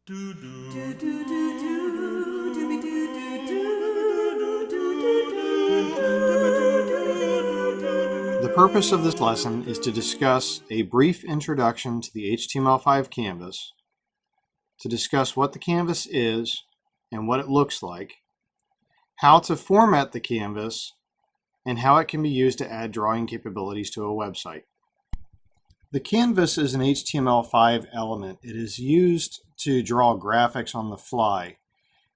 The purpose of this lesson is to discuss a brief introduction to the HTML5 canvas, to discuss what the canvas is and what it looks like, how to format the canvas, and how it can be used to add drawing capabilities to a website. The canvas is an HTML5 element. It is used to draw graphics on the fly.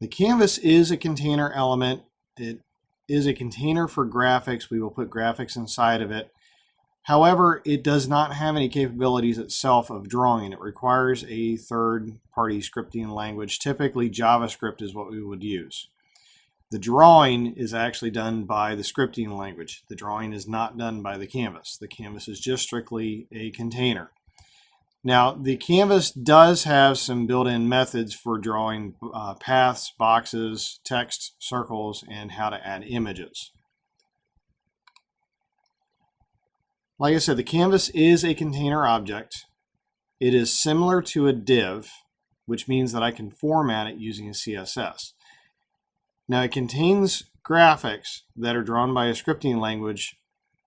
The canvas is a container element. It is a container for graphics. We will put graphics inside of it. However, it does not have any capabilities itself of drawing. It requires a third-party scripting language. Typically, JavaScript is what we would use. The drawing is actually done by the scripting language. The drawing is not done by the canvas. The canvas is just strictly a container. Now, the canvas does have some built-in methods for drawing paths, boxes, text, circles, and how to add images. Like I said, the canvas is a container object. It is similar to a div, which means that I can format it using a CSS. Now, it contains graphics that are drawn by a scripting language,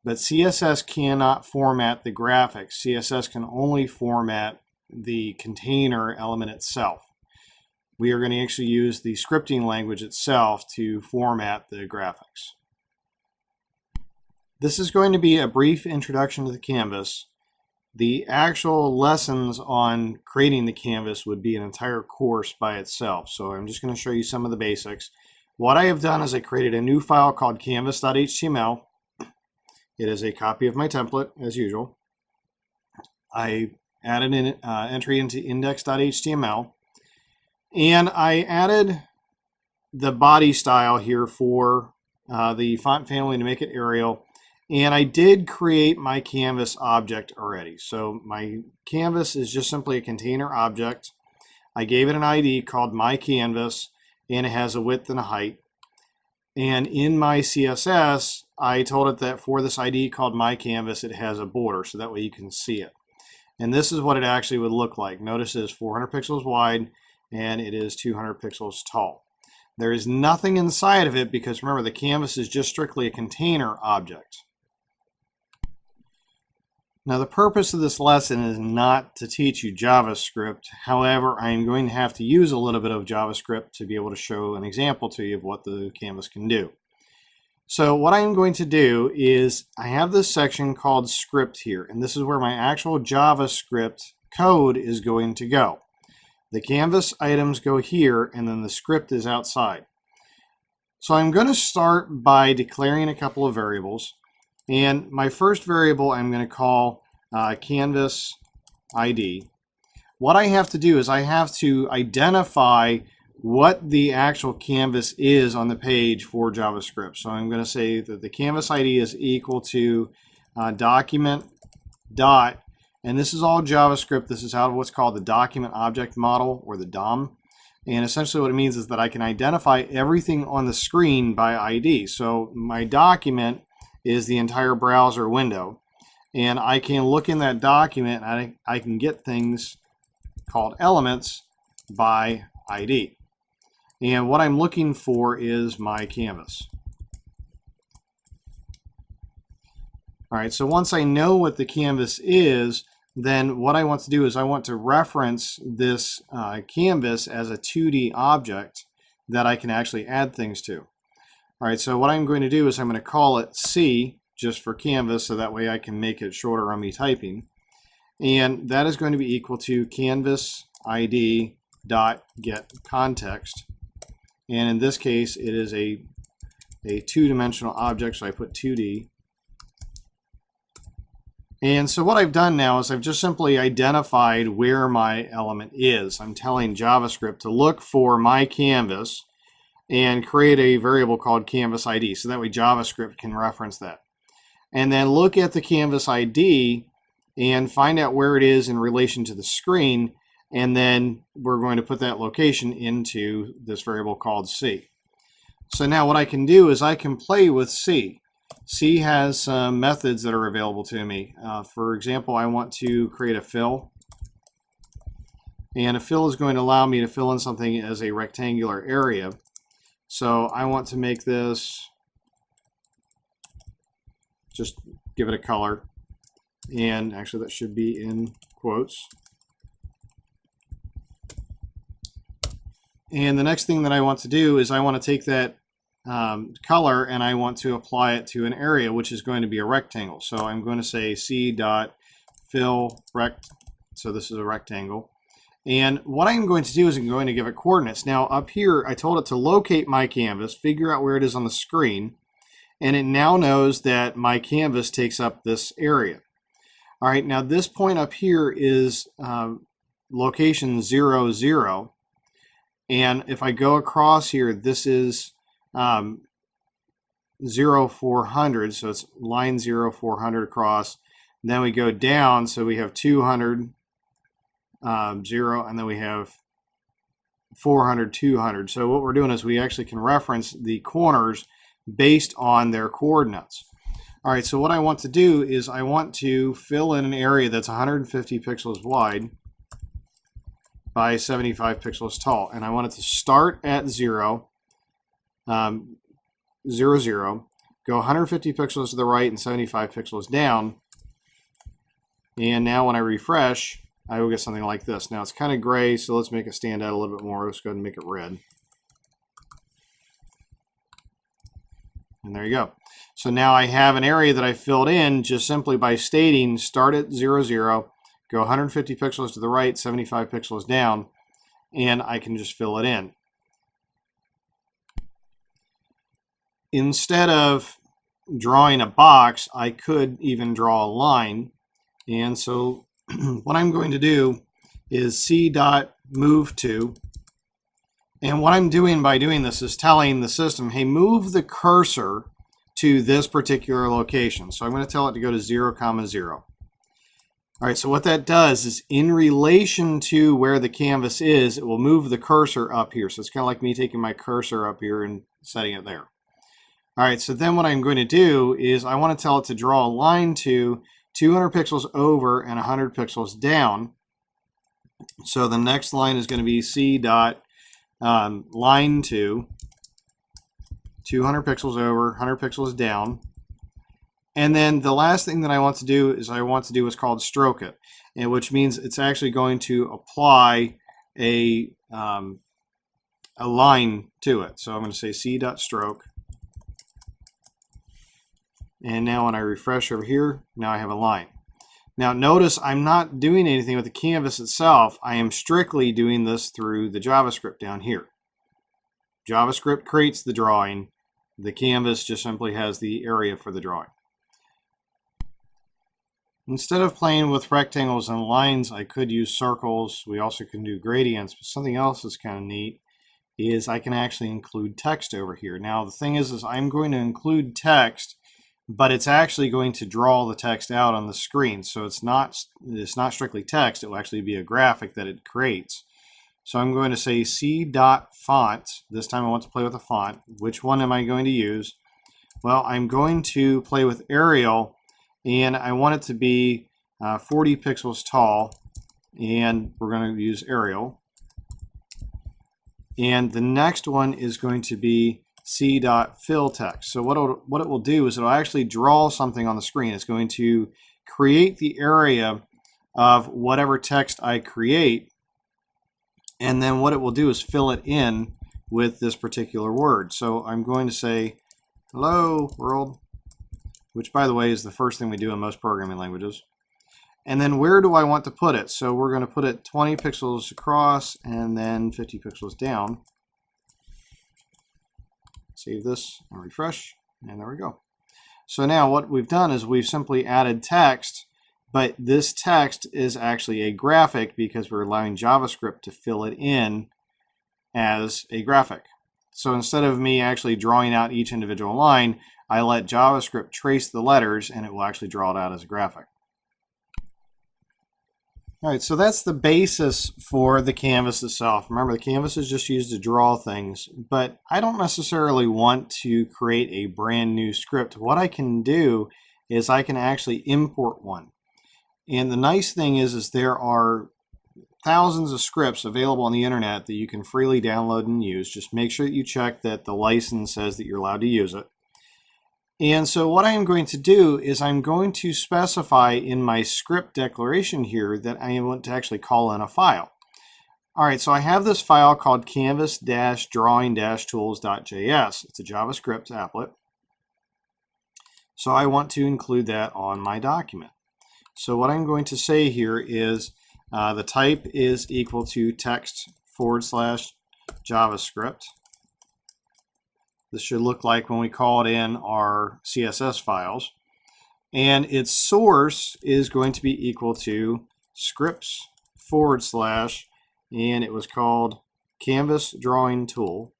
but CSS cannot format the graphics. CSS can only format the container element itself. We are going to actually use the scripting language itself to format the graphics. This is going to be a brief introduction to the canvas. The actual lessons on creating the canvas would be an entire course by itself, so I'm just going to show you some of the basics. What I have done is I created a new file called canvas.html. It is a copy of my template, as usual. I added an entry into index.html, and I added the body style here for the font family to make it Arial, and I did create my canvas object already. So my canvas is just simply a container object. I gave it an ID called myCanvas, and it has a width and a height. And in my CSS, I told it that for this ID called myCanvas, it has a border, so that way you can see it. And this is what it actually would look like. Notice it is 400 pixels wide, and it is 200 pixels tall. There is nothing inside of it because remember, the canvas is just strictly a container object. Now, the purpose of this lesson is not to teach you JavaScript. However, I am going to have to use a little bit of JavaScript to be able to show an example to you of what the canvas can do. So what I'm going to do is I have this section called script here, and this is where my actual JavaScript code is going to go. The canvas items go here, and then the script is outside. So I'm going to start by declaring a couple of variables. And my first variable I'm going to call canvas ID. What I have to do is I have to identify what the actual canvas is on the page for JavaScript. So I'm going to say that the canvas ID is equal to document dot, and this is all JavaScript. This is out of what's called the document object model, or the DOM. And essentially what it means is that I can identify everything on the screen by ID. So my document is the entire browser window, and I can look in that document and I can get things called elements by ID. And what I'm looking for is my canvas. All right, so once I know what the canvas is, then what I want to do is I want to reference this canvas as a 2D object that I can actually add things to. All right, so what I'm going to do is I'm going to call it C just for canvas, so that way I can make it shorter on me typing. And that is going to be equal to canvas ID dot get context. And in this case, it is a two-dimensional object, so I put 2D. And so what I've done now is I've just simply identified where my element is. I'm telling JavaScript to look for my canvas and create a variable called canvas ID, so that way JavaScript can reference that. And then look at the canvas ID and find out where it is in relation to the screen, and then we're going to put that location into this variable called C. So now what I can do is I can play with C. C has some methods that are available to me. For example, I want to create a fill. And a fill is going to allow me to fill in something as a rectangular area. So I want to make this, just give it a color. And actually that should be in quotes. And the next thing that I want to do is I want to take that color and I want to apply it to an area, which is going to be a rectangle. So I'm going to say c.fill rect. So this is a rectangle. And what I'm going to do is I'm going to give it coordinates. Now up here, I told it to locate my canvas, figure out where it is on the screen, and it now knows that my canvas takes up this area. All right, now this point up here is location 0, 0. And if I go across here, this is 0, 400. So it's line 0, 400 across. And then we go down, so we have 200, 0, and then we have 400, 200. So what we're doing is we actually can reference the corners based on their coordinates. All right, so what I want to do is I want to fill in an area that's 150 pixels wide by 75 pixels tall. And I want it to start at 0, 0, 0, go 150 pixels to the right and 75 pixels down. And now when I refresh, I will get something like this. Now it's kind of gray, so let's make it stand out a little bit more. Let's go ahead and make it red. And there you go. So now I have an area that I filled in just simply by stating start at 0, 0, go 150 pixels to the right, 75 pixels down, and I can just fill it in. Instead of drawing a box, I could even draw a line. And so what I'm going to do is c.move to, and what I'm doing by doing this is telling the system, hey, move the cursor to this particular location. So I'm going to tell it to go to 0, 0. All right, so what that does is in relation to where the canvas is, it will move the cursor up here. So it's kind of like me taking my cursor up here and setting it there. All right, so then what I'm going to do is I want to tell it to draw a line to 200 pixels over and 100 pixels down. So the next line is going to be c dot line to 200 pixels over, 100 pixels down. And then the last thing that I want to do is what's called stroke it, and which means it's actually going to apply a line to it. So I'm going to say c.stroke. And now when I refresh over here, now I have a line. Now notice I'm not doing anything with the canvas itself. I am strictly doing this through the JavaScript down here. JavaScript creates the drawing. The canvas just simply has the area for the drawing. Instead of playing with rectangles and lines, I could use circles. We also can do gradients, but something else that's kind of neat is I can actually include text over here. Now the thing is I'm going to include text, but it's actually going to draw the text out on the screen. So it's not strictly text. It will actually be a graphic that it creates. So I'm going to say c.font. This time I want to play with a font. Which one am I going to use? Well, I'm going to play with Arial, and I want it to be 40 pixels tall, and we're going to use Arial. And the next one is going to be c.fill text. So what it will do is it'll actually draw something on the screen. It's going to create the area of whatever text I create, and then what it will do is fill it in with this particular word. So I'm going to say hello world, which by the way is the first thing we do in most programming languages. And then where do I want to put it? So we're going to put it 20 pixels across and then 50 pixels down. Save this and refresh, and there we go. So now what we've done is we've simply added text, but this text is actually a graphic because we're allowing JavaScript to fill it in as a graphic. So instead of me actually drawing out each individual line, I let JavaScript trace the letters and it will actually draw it out as a graphic. All right, so that's the basis for the canvas itself. Remember, the canvas is just used to draw things, but I don't necessarily want to create a brand new script. What I can do is I can actually import one. And the nice thing is there are thousands of scripts available on the internet that you can freely download and use. Just make sure that you check that the license says that you're allowed to use it. And so what I am going to do is I'm going to specify in my script declaration here that I want to actually call in a file. All right, so I have this file called canvas-drawing-tools.js. It's a JavaScript applet. So I want to include that on my document. So what I'm going to say here is the type is equal to text/JavaScript. This should look like when we called in our CSS files. And its source is going to be equal to scripts/ and it was called Canvas Drawing Tool.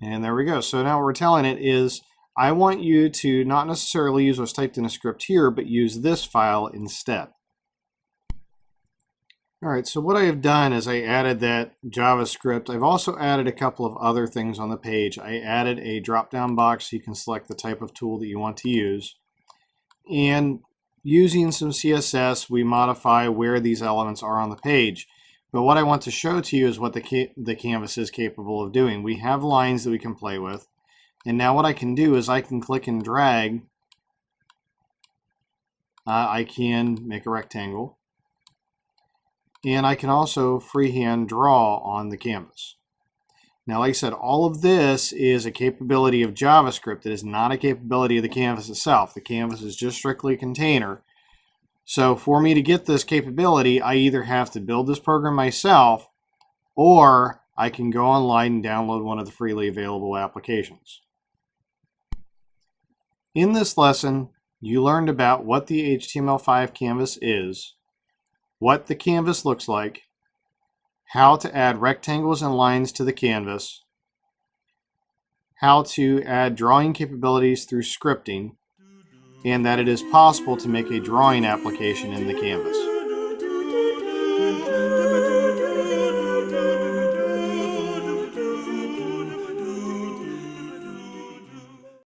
And there we go. So now what we're telling it is, I want you to not necessarily use what's typed in a script here, but use this file instead. All right, so what I have done is I added that JavaScript. I've also added a couple of other things on the page. I added a drop-down box so you can select the type of tool that you want to use. And using some CSS, we modify where these elements are on the page. But what I want to show to you is what the canvas is capable of doing. We have lines that we can play with. And now what I can do is I can click and drag. I can make a rectangle. And I can also freehand draw on the canvas. Now, like I said, all of this is a capability of JavaScript. It is not a capability of the canvas itself. The canvas is just strictly a container. So for me to get this capability, I either have to build this program myself, or I can go online and download one of the freely available applications. In this lesson, you learned about what the HTML5 canvas is, what the canvas looks like, how to add rectangles and lines to the canvas, how to add drawing capabilities through scripting, and that it is possible to make a drawing application in the canvas.